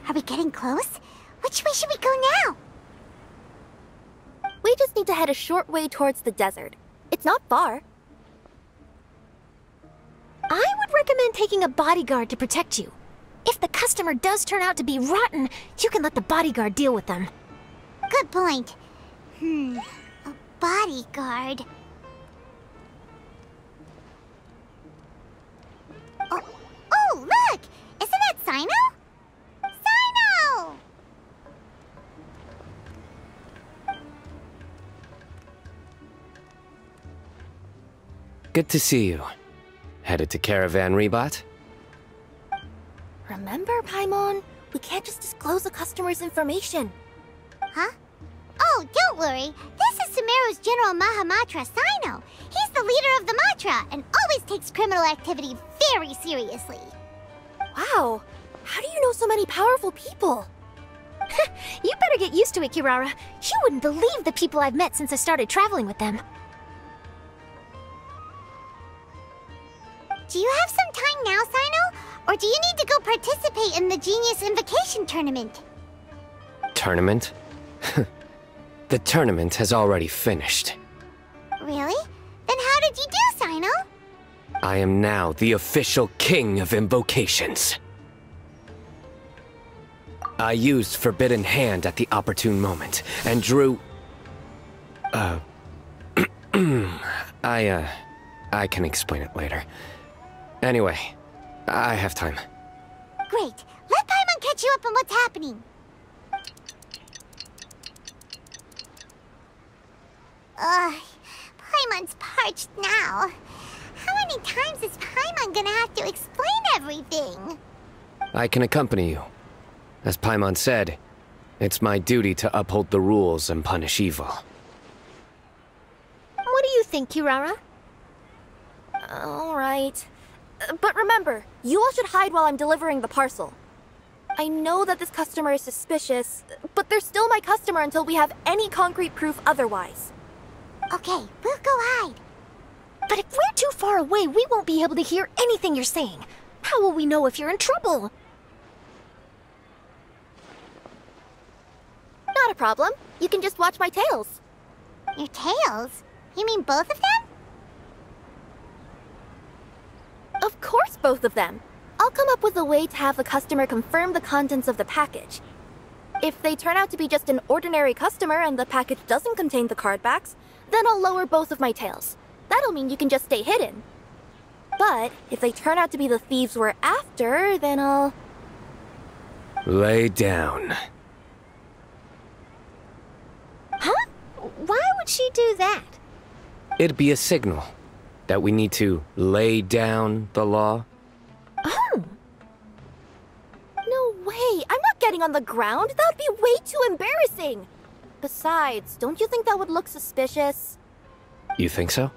Are we getting close? Which way should we go now? We just need to head a short way towards the desert. It's not far. I would recommend taking a bodyguard to protect you. If the customer does turn out to be rotten, you can let the bodyguard deal with them. Good point. A bodyguard. Oh, look! Isn't that Sino? Sino! Good to see you. Headed to Caravan Rebot? Remember, Paimon? We can't just disclose a customer's information. Huh? Oh, don't worry. This is Sumeru's General Mahamatra, Sino. He's the leader of the Matra and always takes criminal activity very seriously. Wow. How do you know so many powerful people? You better get used to it, Kirara. You wouldn't believe the people I've met since I started traveling with them. Do you have some time now, Sino? Or do you need to go participate in the Genius Invocation Tournament? Tournament? The tournament has already finished. Really? Then how did you do, Sino? I am now the official king of invocations. I used Forbidden Hand at the opportune moment, and drew... I can explain it later. Anyway, I have time. Great. Let Paimon catch you up on what's happening. Paimon's parched now. How many times is Paimon gonna have to explain everything? I can accompany you. As Paimon said, it's my duty to uphold the rules and punish evil. What do you think, Kirara? All right. But remember, you all should hide while I'm delivering the parcel. I know that this customer is suspicious, but they're still my customer until we have any concrete proof otherwise. Okay, we'll go hide. But if we're too far away, we won't be able to hear anything you're saying. How will we know if you're in trouble? Not a problem. You can just watch my tails. Your tails? You mean both of them? Of course, both of them. I'll come up with a way to have the customer confirm the contents of the package. If they turn out to be just an ordinary customer and the package doesn't contain the card backs, then I'll lower both of my tails. That'll mean you can just stay hidden. But if they turn out to be the thieves we're after, then I'll... Lay down. Huh? Why would she do that? It'd be a signal that we need to lay down the law. Oh. No way! I'm not getting on the ground! That would be way too embarrassing! Besides, don't you think that would look suspicious? You think so?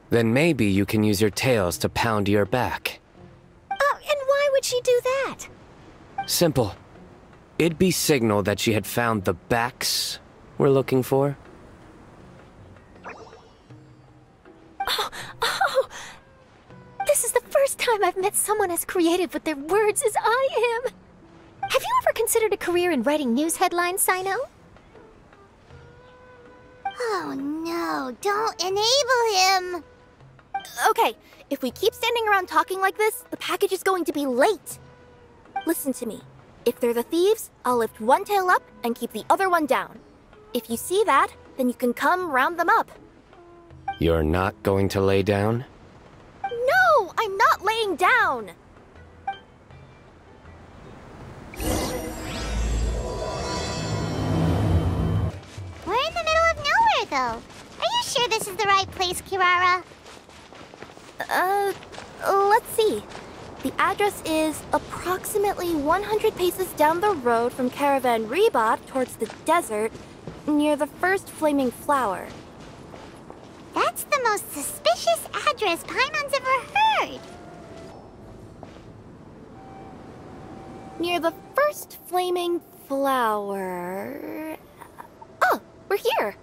Then maybe you can use your tails to pound your back. Oh, and why would she do that? Simple. It'd be signal that she had found the backs we're looking for. Oh! This is the first time I've met someone as creative with their words as I am. Have you ever considered a career in writing news headlines, Sino? Oh no, don't enable him! Okay, if we keep standing around talking like this, the package is going to be late. Listen to me. If they're the thieves, I'll lift one tail up and keep the other one down. If you see that, then you can come round them up. You're not going to lay down? No, I'm not laying down! We're in the middle of nowhere, though. Are you sure this is the right place, Kirara? Let's see. The address is approximately 100 paces down the road from Caravan Rebot towards the desert, near the first flaming flower. That's the most suspicious address Paimon's ever heard. Near the first flaming flower... Oh, we're here!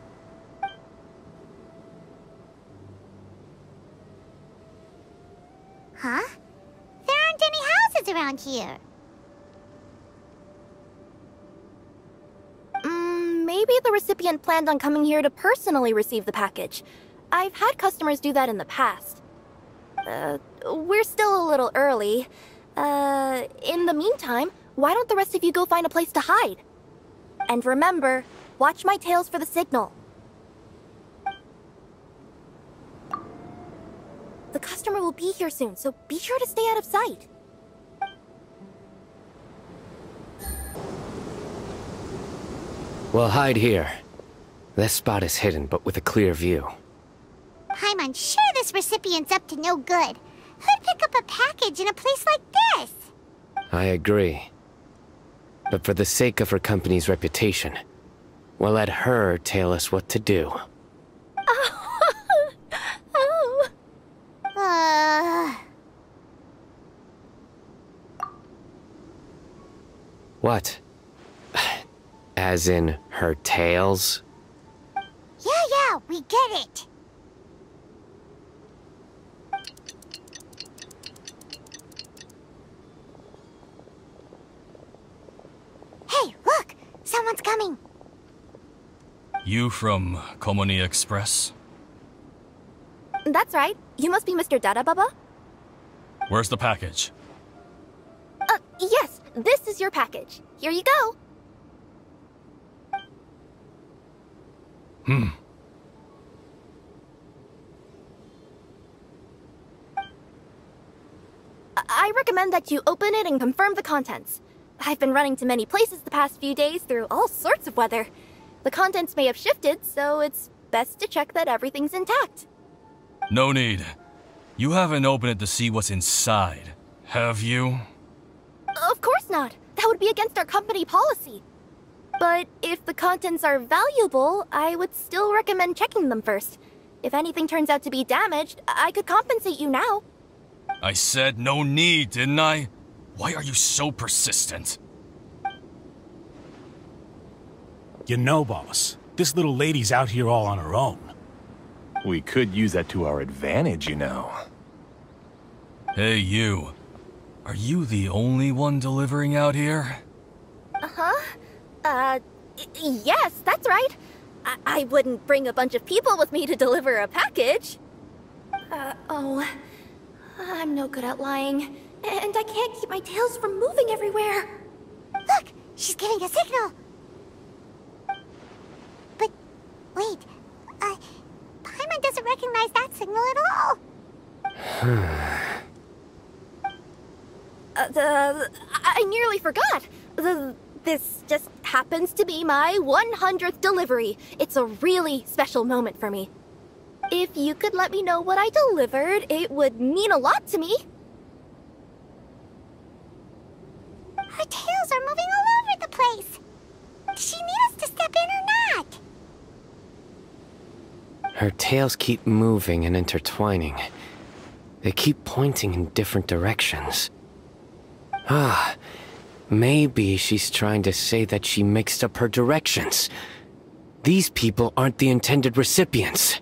Huh? There aren't any houses around here. Maybe the recipient planned on coming here to personally receive the package. I've had customers do that in the past. We're still a little early. In the meantime, why don't the rest of you go find a place to hide? And remember, watch my tails for the signal. The customer will be here soon, so be sure to stay out of sight. We'll hide here. This spot is hidden, but with a clear view. I'm sure this recipient's up to no good. Who'd pick up a package in a place like this? I agree. But for the sake of her company's reputation, we'll let her tell us what to do. Oh. What? As in her tails? Yeah, we get it. Hey, look! Someone's coming. You from Culminate Express? That's right. You must be Mr. Dada Baba? Where's the package? Yes, this is your package. Here you go. I recommend that you open it and confirm the contents. I've been running to many places the past few days through all sorts of weather. The contents may have shifted, so it's best to check that everything's intact. No need. You haven't opened it to see what's inside, have you? Of course not. That would be against our company policy. But if the contents are valuable, I would still recommend checking them first. If anything turns out to be damaged, I could compensate you now. I said no need, didn't I? Why are you so persistent? You know, boss, this little lady's out here all on her own. We could use that to our advantage, you know. Hey, you. Are you the only one delivering out here? Yes, that's right. I wouldn't bring a bunch of people with me to deliver a package. I'm no good at lying. And I can't keep my tails from moving everywhere. Look! She's giving a signal! But, wait, Paimon doesn't recognize that signal at all! I nearly forgot. This just happens to be my 100th delivery. It's a really special moment for me. If you could let me know what I delivered, it would mean a lot to me. Her tails are moving all over the place! Does she need us to step in or not? Her tails keep moving and intertwining. They keep pointing in different directions. Maybe she's trying to say that she mixed up her directions. These people aren't the intended recipients.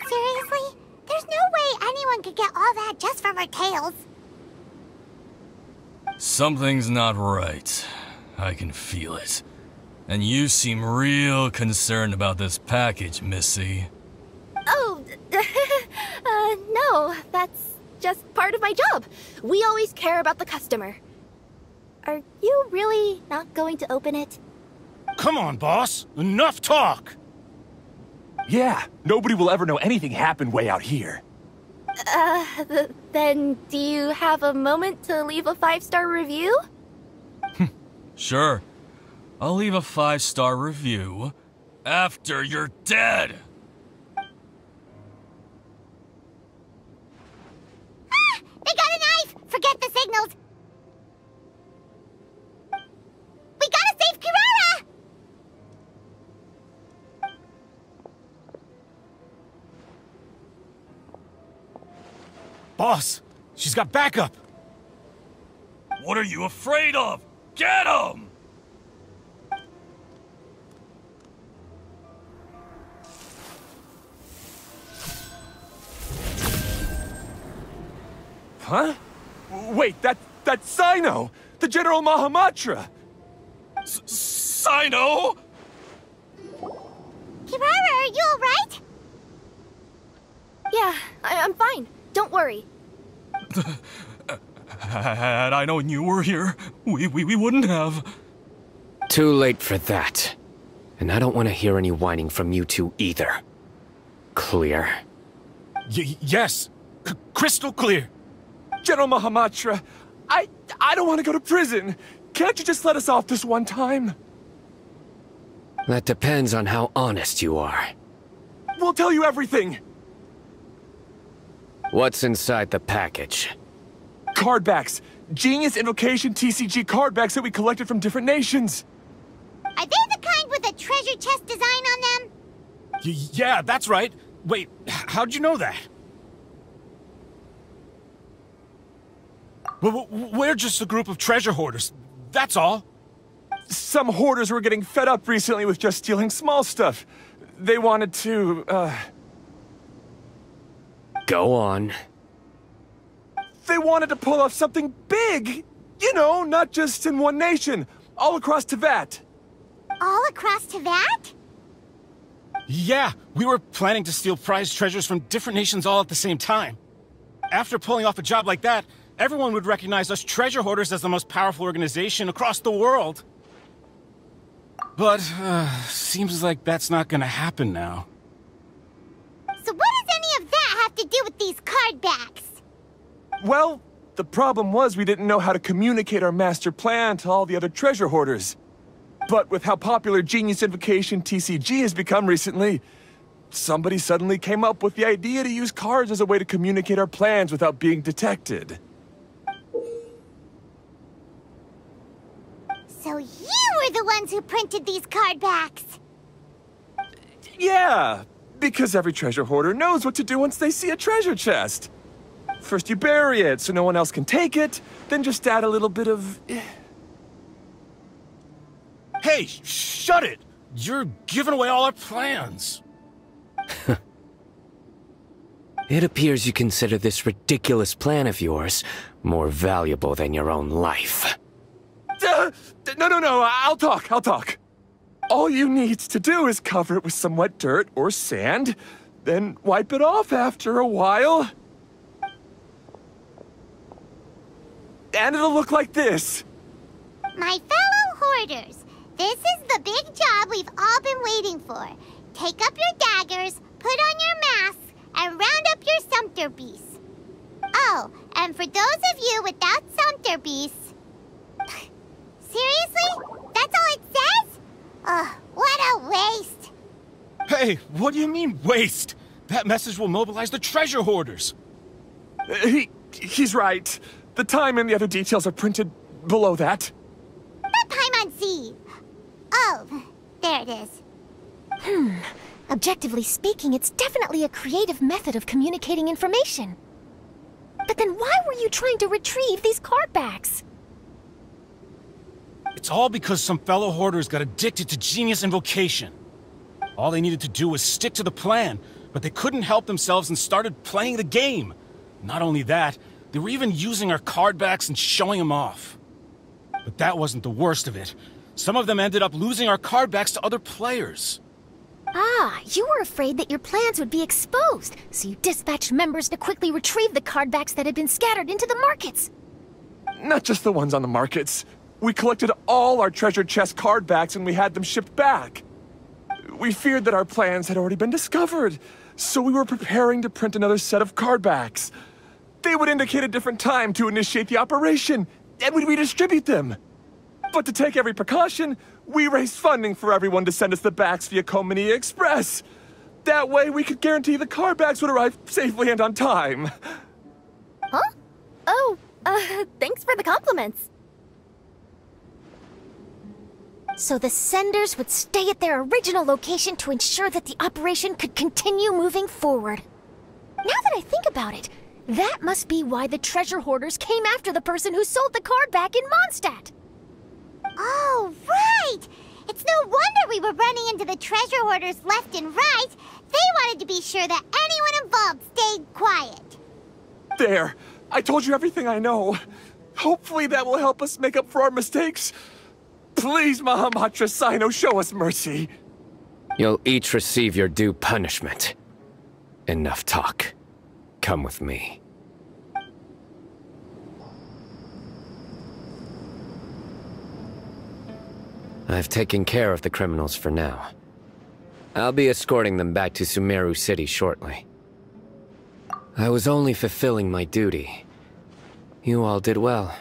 Seriously? There's no way anyone could get all that just from her tails. Something's not right. I can feel it. And you seem real concerned about this package, Missy. Oh, no, that's just part of my job. We always care about the customer. Are you really not going to open it? Come on, boss. Enough talk. Yeah, nobody will ever know anything happened way out here. Then do you have a moment to leave a 5-star review? Sure. I'll leave a 5-star review after you're dead. They got a knife! Forget the signals! We gotta save Kirara! Boss, she's got backup. What are you afraid of? Get him! Huh? Wait, that's Sino! The General Mahamatra! Sino? Kirara, are you alright? Yeah, I'm fine. Don't worry. Had I known you were here, we wouldn't have. Too late for that. And I don't want to hear any whining from you two either. Clear? Yes. Crystal clear. General Mahamatra, I don't want to go to prison. Can't you just let us off this one time? That depends on how honest you are. We'll tell you everything. What's inside the package? Cardbacks. Genius Invocation TCG cardbacks that we collected from different nations. Are they the kind with a treasure chest design on them? Yeah, that's right. Wait, how'd you know that? We're just a group of treasure hoarders. That's all. Some hoarders were getting fed up recently with just stealing small stuff. They wanted to, Go on. They wanted to pull off something big! You know, not just in one nation, all across Teyvat. All across Teyvat? Yeah, we were planning to steal prized treasures from different nations all at the same time. After pulling off a job like that, everyone would recognize us treasure hoarders as the most powerful organization across the world. But, seems like that's not gonna happen now. So what does any of that have to do with these card backs? Well, the problem was we didn't know how to communicate our master plan to all the other treasure hoarders. But with how popular Genius Invocation TCG has become recently, somebody suddenly came up with the idea to use cards as a way to communicate our plans without being detected. So you were the ones who printed these card backs? Yeah, because every treasure hoarder knows what to do once they see a treasure chest. First you bury it so no one else can take it, then just add a little bit of... Hey, shut it! You're giving away all our plans. It appears you consider this ridiculous plan of yours more valuable than your own life. No, I'll talk. All you need to do is cover it with some wet dirt or sand, then wipe it off after a while. And it'll look like this. My fellow hoarders, this is the big job we've all been waiting for. Take up your daggers, put on your masks, and round up your sumpter beasts. Oh, and for those of you without sumpter beasts... Seriously? That's all it says? Ugh, what a waste. Hey, what do you mean, waste? That message will mobilize the treasure hoarders. He's right. The time and the other details are printed below that. That Paimon-Z. Oh, there it is. Objectively speaking, it's definitely a creative method of communicating information. But then why were you trying to retrieve these card backs? It's all because some fellow hoarders got addicted to Genius Invocation. All they needed to do was stick to the plan, but they couldn't help themselves and started playing the game. Not only that, they were even using our card backs and showing them off. But that wasn't the worst of it. Some of them ended up losing our card backs to other players. Ah, you were afraid that your plans would be exposed, so you dispatched members to quickly retrieve the card backs that had been scattered into the markets. Not just the ones on the markets. We collected all our treasure chest card backs and we had them shipped back. We feared that our plans had already been discovered, so we were preparing to print another set of card backs. They would indicate a different time to initiate the operation, and we'd redistribute them. But to take every precaution, we raised funding for everyone to send us the backs via Culminate Express. That way we could guarantee the card backs would arrive safely and on time. Huh? Oh, thanks for the compliments. So the senders would stay at their original location to ensure that the operation could continue moving forward. Now that I think about it, that must be why the treasure hoarders came after the person who sold the card back in Mondstadt. Oh, right! It's no wonder we were running into the treasure hoarders left and right. They wanted to be sure that anyone involved stayed quiet. There, I told you everything I know. Hopefully that will help us make up for our mistakes. Please, Mahamatra Sino, show us mercy. You'll each receive your due punishment. Enough talk. Come with me. I've taken care of the criminals for now. I'll be escorting them back to Sumeru City shortly. I was only fulfilling my duty. You all did well.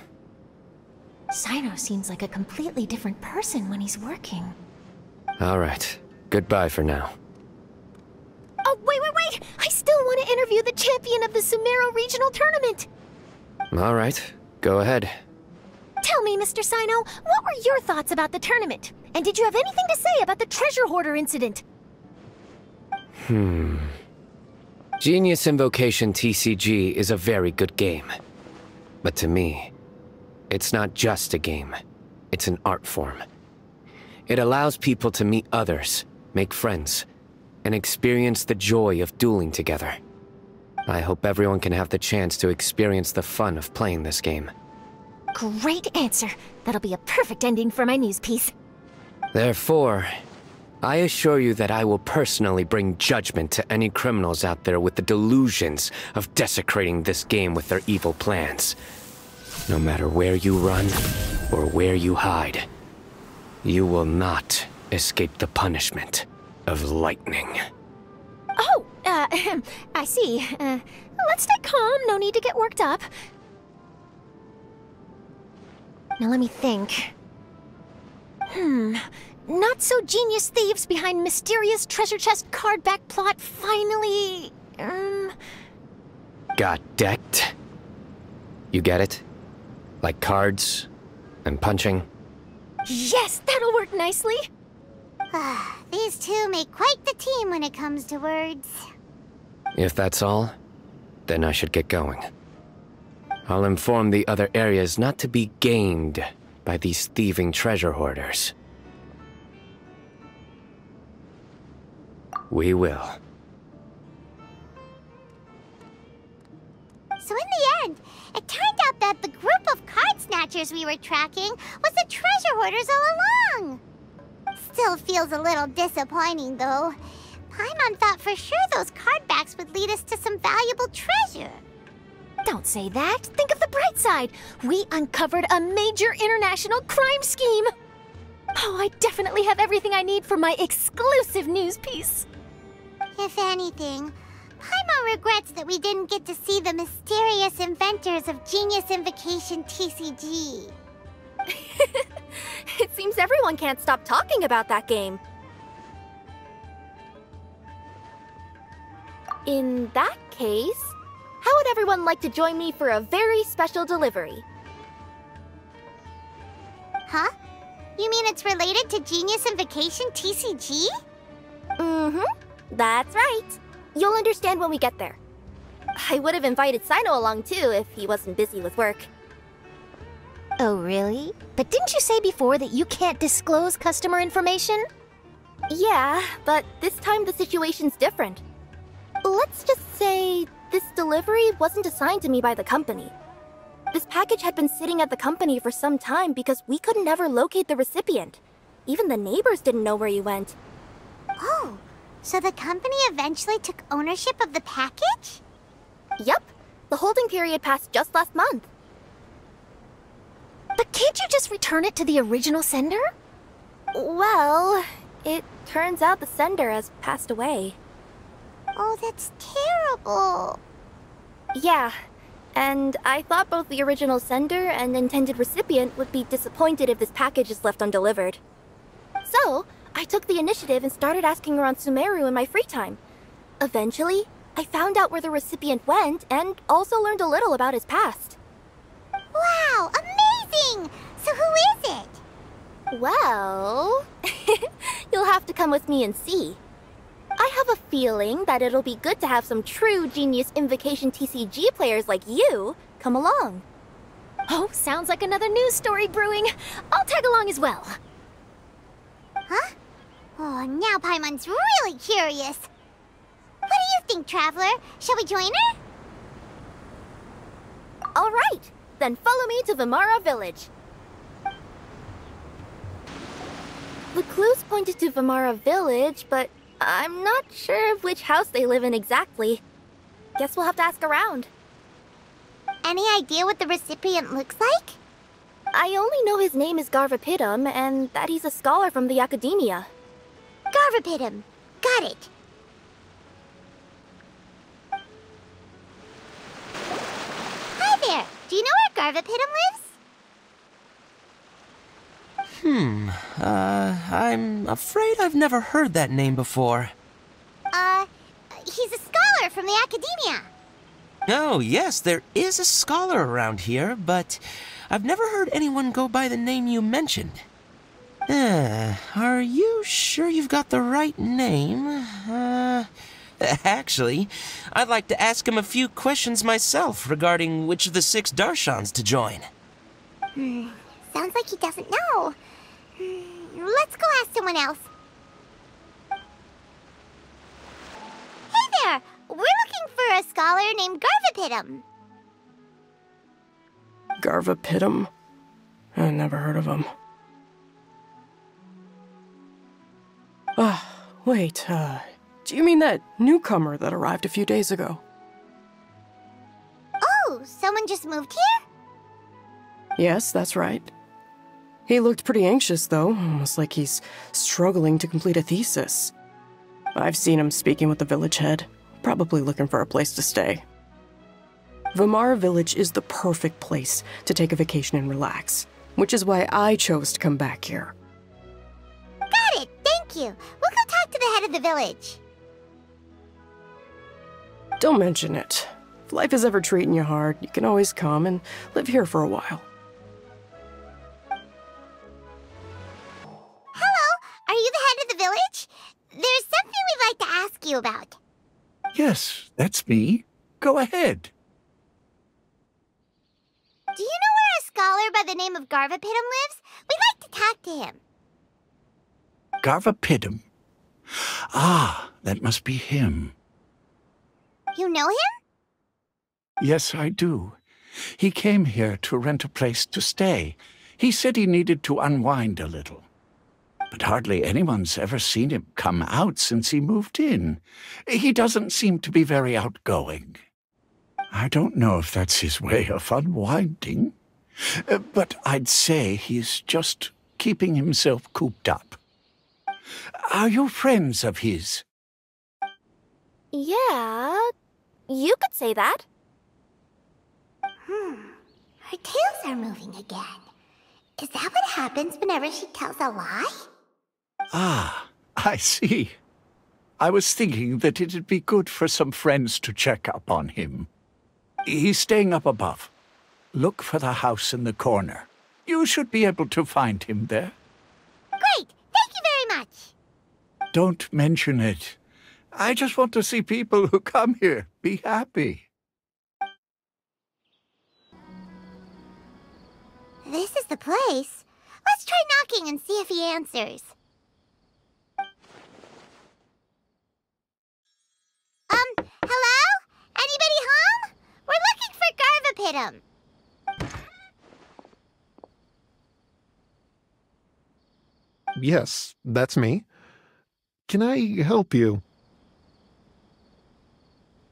Sino seems like a completely different person when he's working. All right. Goodbye for now. Oh, wait! I still want to interview the champion of the Sumeru Regional Tournament! All right. Go ahead. Tell me, Mr. Sino, what were your thoughts about the tournament? And did you have anything to say about the treasure hoarder incident? Genius Invocation TCG is a very good game. But to me, it's not just a game. It's an art form. It allows people to meet others, make friends, and experience the joy of dueling together. I hope everyone can have the chance to experience the fun of playing this game. Great answer. That'll be a perfect ending for my news piece. Therefore, I assure you that I will personally bring judgment to any criminals out there with the delusions of desecrating this game with their evil plans. No matter where you run or where you hide, you will not escape the punishment of lightning. Oh, I see. Let's stay calm. No need to get worked up. Now let me think. Not so genius thieves behind mysterious treasure chest card back plot finally... Got decked? You get it? Like cards and punching? Yes, that'll work nicely. These two make quite the team when it comes to words. If that's all, then I should get going. I'll inform the other areas not to be gamed by these thieving treasure hoarders. We will. So in the end, it turned out that the group of card snatchers we were tracking was the treasure hoarders all along. Still feels a little disappointing, though. Paimon thought for sure those card backs would lead us to some valuable treasure. Don't say that. Think of the bright side. We uncovered a major international crime scheme. Oh, I definitely have everything I need for my exclusive news piece. If anything, Paimon regrets that we didn't get to see the mysterious inventors of Genius Invocation TCG. It seems everyone can't stop talking about that game. In that case, how would everyone like to join me for a very special delivery? Huh? You mean it's related to Genius Invocation TCG? That's right. You'll understand when we get there. I would have invited Sino along too if he wasn't busy with work. Oh, really? But didn't you say before that you can't disclose customer information? Yeah, but this time the situation's different. Let's just say this delivery wasn't assigned to me by the company. This package had been sitting at the company for some time because we could never locate the recipient. Even the neighbors didn't know where he went. Oh, so the company eventually took ownership of the package? Yep, the holding period passed just last month. But can't you just return it to the original sender? Well, it turns out the sender has passed away. Oh, that's terrible. Yeah, and I thought both the original sender and intended recipient would be disappointed if this package is left undelivered. So, I took the initiative and started asking around Sumeru in my free time. Eventually, I found out where the recipient went and also learned a little about his past. Wow, amazing! So who is it? Well, you'll have to come with me and see. I have a feeling that it'll be good to have some true Genius Invocation TCG players like you come along. Oh, sounds like another news story brewing. I'll tag along as well. Huh? Oh, now Paimon's really curious. What do you think, Traveler? Shall we join her? All right, then follow me to Vimara Village. The clues pointed to Vamara Village, but I'm not sure of which house they live in exactly. Guess we'll have to ask around. Any idea what the recipient looks like? I only know his name is Garvapidum and that he's a scholar from the Academia. Garvapidum. Got it. Hi there. Do you know where Garvapidum lives? I'm afraid I've never heard that name before. He's a scholar from the Academia. Oh, yes, there is a scholar around here, but I've never heard anyone go by the name you mentioned. Are you sure you've got the right name? Actually, I'd like to ask him a few questions myself regarding which of the 6 Darshans to join. Sounds like he doesn't know. Let's go ask someone else. Hey there! We're looking for a scholar named Garvapidum. Garvapidum? I never heard of him. Wait, do you mean that newcomer that arrived a few days ago? Oh, someone just moved here? Yes, that's right. He looked pretty anxious, though, almost like he's struggling to complete a thesis. I've seen him speaking with the village head, probably looking for a place to stay. Vamara Village is the perfect place to take a vacation and relax, which is why I chose to come back here. Got it, thank you. We'll go talk to the head of the village. Don't mention it. If life is ever treating you hard, you can always come and live here for a while. Are you the head of the village? There's something we'd like to ask you about. Yes, that's me. Go ahead. Do you know where a scholar by the name of Garvapidum lives? We'd like to talk to him. Garvapidum. Ah, that must be him. You know him? Yes, I do. He came here to rent a place to stay. He said he needed to unwind a little. But hardly anyone's ever seen him come out since he moved in. He doesn't seem to be very outgoing. I don't know if that's his way of unwinding, but I'd say he's just keeping himself cooped up. Are you friends of his? Yeah, you could say that. Her tails are moving again. Is that what happens whenever she tells a lie? Ah, I see. I was thinking that it'd be good for some friends to check up on him. He's staying up above. Look for the house in the corner. You should be able to find him there. Great! Thank you very much! Don't mention it. I just want to see people who come here be happy. This is the place. Let's try knocking and see if he answers. Hello? Anybody home? We're looking for Garvapidum. Yes, that's me. Can I help you?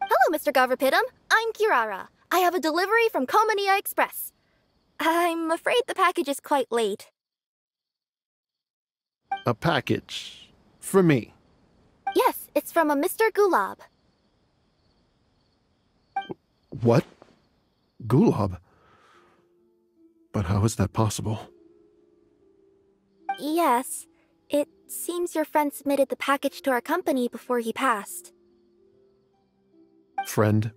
Hello, Mr. Garvapidum. I'm Kirara. I have a delivery from Culminate Express. I'm afraid the package is quite late. A package? For me? Yes, it's from a Mr. Gulab. What? Gulab? But how is that possible? Yes. It seems your friend submitted the package to our company before he passed. Friend?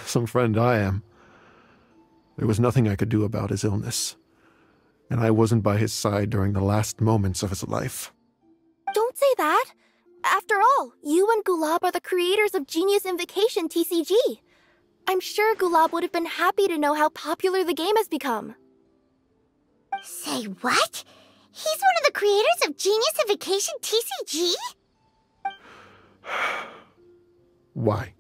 Some friend I am. There was nothing I could do about his illness, and I wasn't by his side during the last moments of his life. Don't say that! After all, you and Gulab are the creators of Genius Invocation TCG. I'm sure Gulab would have been happy to know how popular the game has become. Say what? He's one of the creators of Genius Invocation TCG? Why?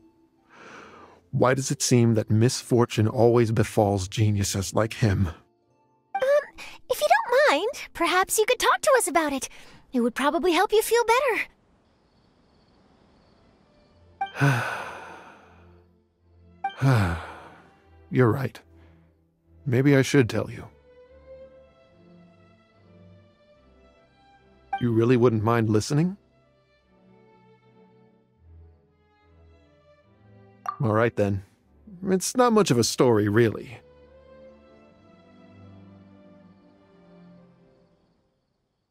Why does it seem that misfortune always befalls geniuses like him? If you don't mind, perhaps you could talk to us about it. It would probably help you feel better. You're right. Maybe I should tell you. You really wouldn't mind listening? All right then. It's not much of a story, really.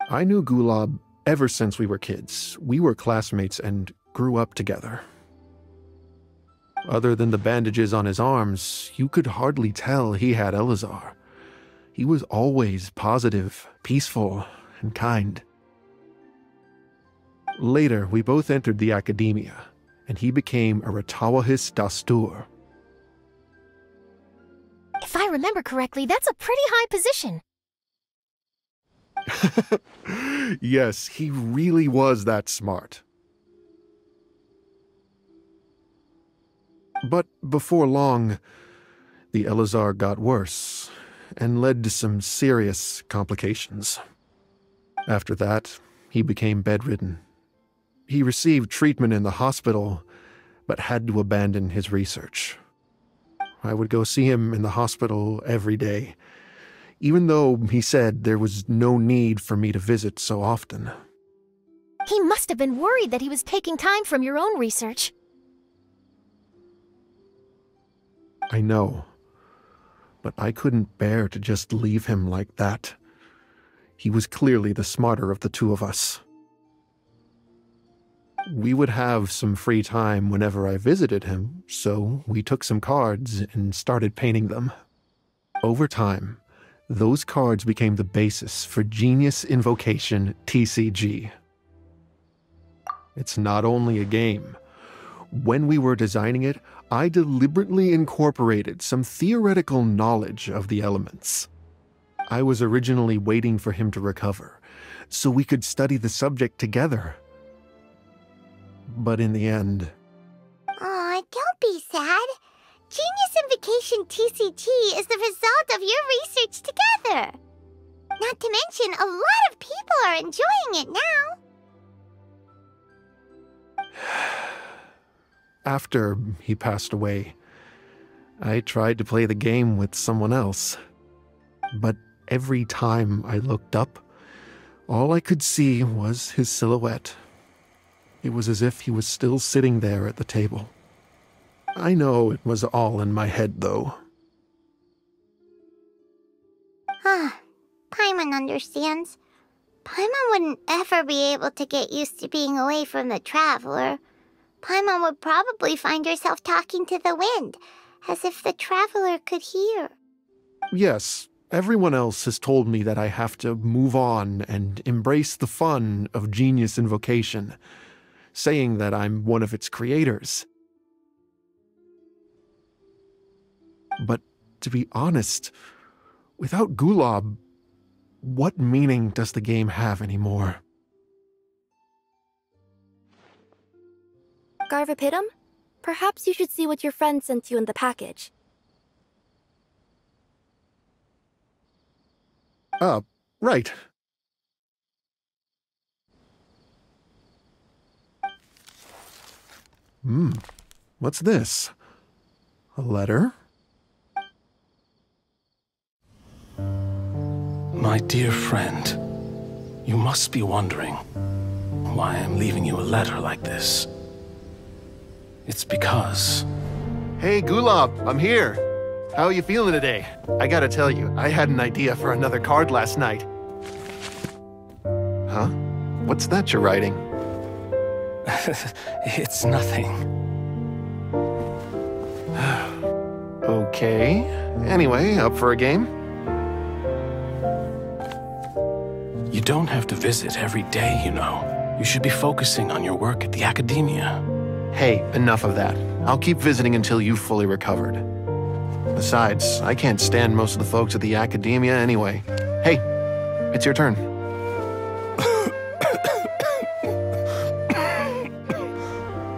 I knew Gulab ever since we were kids. We were classmates and grew up together. Other than the bandages on his arms, you could hardly tell he had Elazar. He was always positive, peaceful, and kind. Later, we both entered the academia, and he became a Ratawahis Dastur. If I remember correctly, that's a pretty high position. Yes, he really was that smart. But before long, the Elazar got worse and led to some serious complications. After that, he became bedridden. He received treatment in the hospital, but had to abandon his research. I would go see him in the hospital every day, even though he said there was no need for me to visit so often. He must have been worried that he was taking time from your own research. I know, but I couldn't bear to just leave him like that. He was clearly the smarter of the two of us. We would have some free time whenever I visited him, so we took some cards and started painting them. Over time, those cards became the basis for Genius Invocation TCG. It's not only a game. When we were designing it, I deliberately incorporated some theoretical knowledge of the elements. I was originally waiting for him to recover, so we could study the subject together. But in the end... Aw, don't be sad. Genius Invocation TCG is the result of your research together. Not to mention, a lot of people are enjoying it now. After he passed away, I tried to play the game with someone else. But every time I looked up, all I could see was his silhouette. It was as if he was still sitting there at the table. I know it was all in my head, though. Paimon understands. Paimon wouldn't ever be able to get used to being away from the Traveler. Paimon would probably find herself talking to the wind, as if the Traveler could hear. Yes, everyone else has told me that I have to move on and embrace the fun of Genius Invocation, saying that I'm one of its creators. But to be honest, without Gulab, what meaning does the game have anymore? Garvapidum, perhaps you should see what your friend sent you in the package. Right. What's this? A letter? My dear friend, you must be wondering why I'm leaving you a letter like this. It's because... Hey, Gulab, I'm here. How are you feeling today? I gotta tell you, I had an idea for another card last night. Huh? What's that you're writing? It's nothing. Okay. Anyway, up for a game? You don't have to visit every day, you know. You should be focusing on your work at the academia. Hey, enough of that. I'll keep visiting until you've fully recovered. Besides, I can't stand most of the folks at the academia anyway. Hey, it's your turn.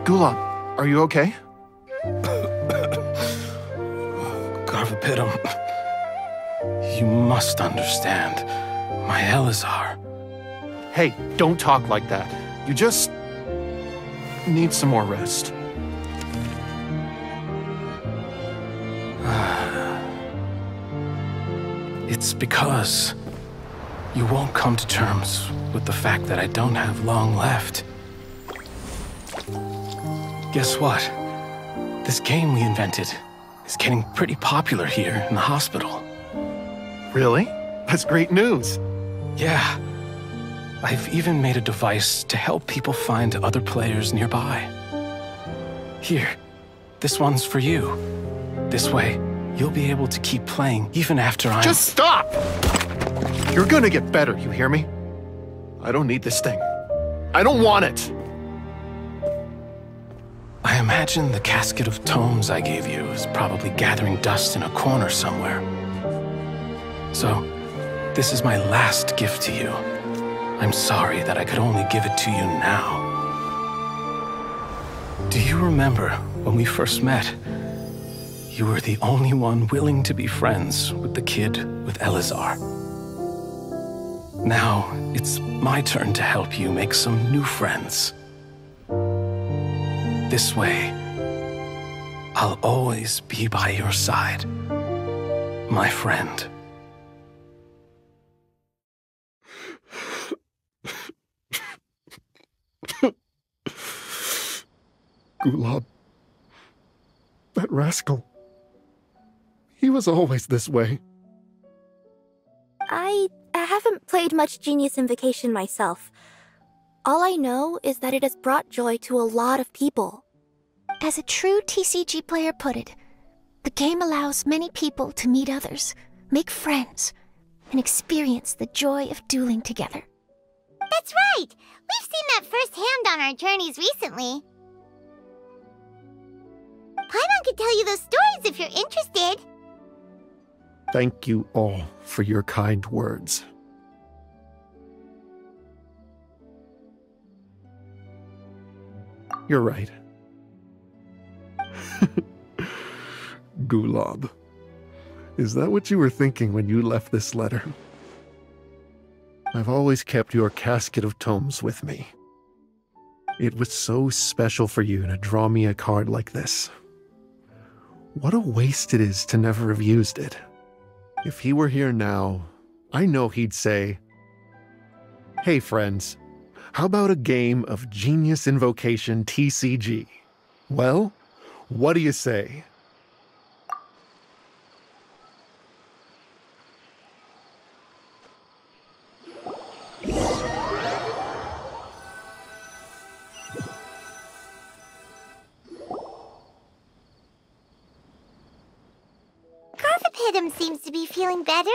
Gulab, are you okay? Garvapidum, you must understand. My Elazar. Hey, don't talk like that. You just need some more rest. It's because you won't come to terms with the fact that I don't have long left. Guess what? This game we invented is getting pretty popular here in the hospital. Really? That's great news. Yeah. I've even made a device to help people find other players nearby. Here, this one's for you. This way, you'll be able to keep playing even after I'm— Just stop! You're gonna get better, you hear me? I don't need this thing. I don't want it! I imagine the casket of tomes I gave you is probably gathering dust in a corner somewhere. So, this is my last gift to you. I'm sorry that I could only give it to you now. Do you remember when we first met? You were the only one willing to be friends with the kid with Elazar. Now, it's my turn to help you make some new friends. This way, I'll always be by your side, my friend. Gulab. That rascal. He was always this way. I haven't played much Genius Invocation myself. All I know is that it has brought joy to a lot of people. As a true TCG player put it, the game allows many people to meet others, make friends, and experience the joy of dueling together. That's right! We've seen that firsthand on our journeys recently. Paimon could tell you those stories if you're interested. Thank you all for your kind words. You're right. Gulab. Is that what you were thinking when you left this letter? I've always kept your casket of tomes with me. It was so special for you to draw me a card like this. What a waste it is to never have used it. If he were here now, I know he'd say, "Hey friends, how about a game of Genius Invocation TCG? Well, what do you say?" Garfapidum seems to be feeling better.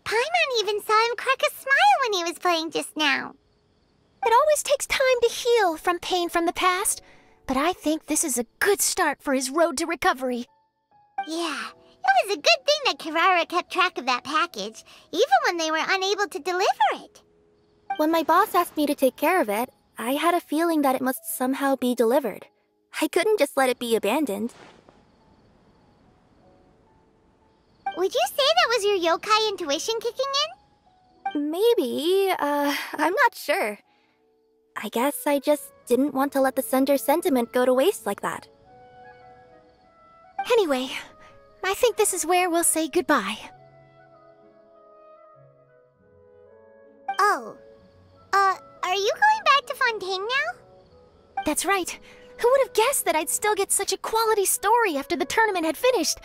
Paimon even saw him crack a smile when he was playing just now. It always takes time to heal from pain from the past, but I think this is a good start for his road to recovery. Yeah, it was a good thing that Kirara kept track of that package, even when they were unable to deliver it. When my boss asked me to take care of it, I had a feeling that it must somehow be delivered. I couldn't just let it be abandoned. Would you say that was your yokai intuition kicking in? Maybe, I'm not sure. I guess I just didn't want to let the sender's sentiment go to waste like that. Anyway, I think this is where we'll say goodbye. Oh, are you going back to Fontaine now? That's right. Who would have guessed that I'd still get such a quality story after the tournament had finished?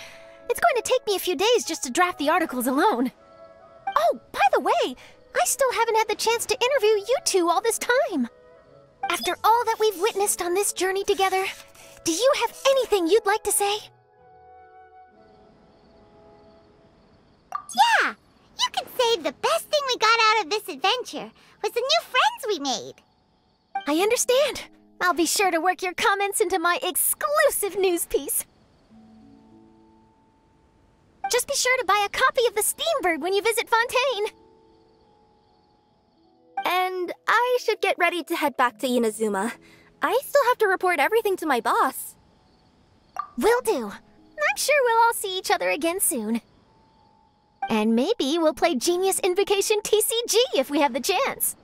It's going to take me a few days just to draft the articles alone. Oh, by the way, I still haven't had the chance to interview you two all this time. After all that we've witnessed on this journey together, do you have anything you'd like to say? Yeah, you could say the best thing we got out of this adventure was the new friends we made. I understand. I'll be sure to work your comments into my exclusive news piece. Just be sure to buy a copy of the Steambird when you visit Fontaine. And I should get ready to head back to Inazuma. I still have to report everything to my boss. Will do. I'm sure we'll all see each other again soon. And maybe we'll play Genius Invocation TCG if we have the chance.